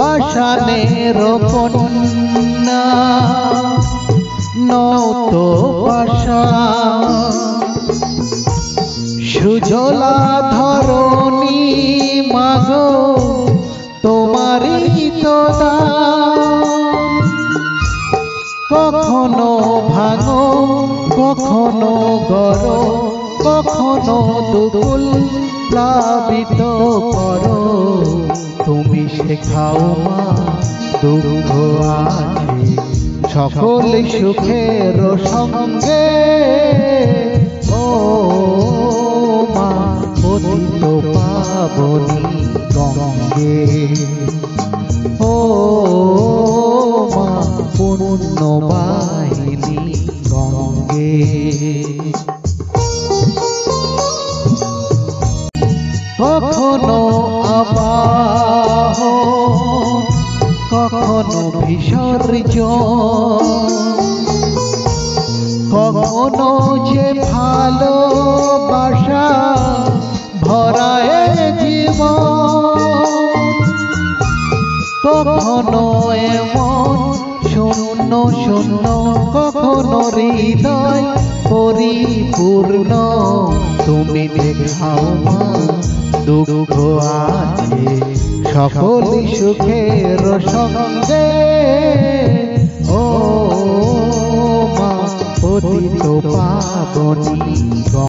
পাষাণের কন্যা নত পাষাণ সুজলা ধরণী মাগো তোমারই তো দান। কখনো ভাঙো কখনো গড়ো কখনো দুকুল প্লাবিত করো, তুমি শেখাও মা দুঃখ আছে সকল সুখের সঙ্গে। ও মা পতিত পাবনী গঙ্গে, ও মা পুণ্যবাহিনী গঙ্গে। কখনো আবাহ কখনো বিসর্জন, কখনো যে ভালোবাসা ভরায় জীবন, কখনো এমন শূন্য শূন্য কখনো হৃদয় পরিপূর্ণ। তুমি দেখাও মা দুঃখ আছে সকল সুখের সঙ্গে। ও মা পতিত পাবনী।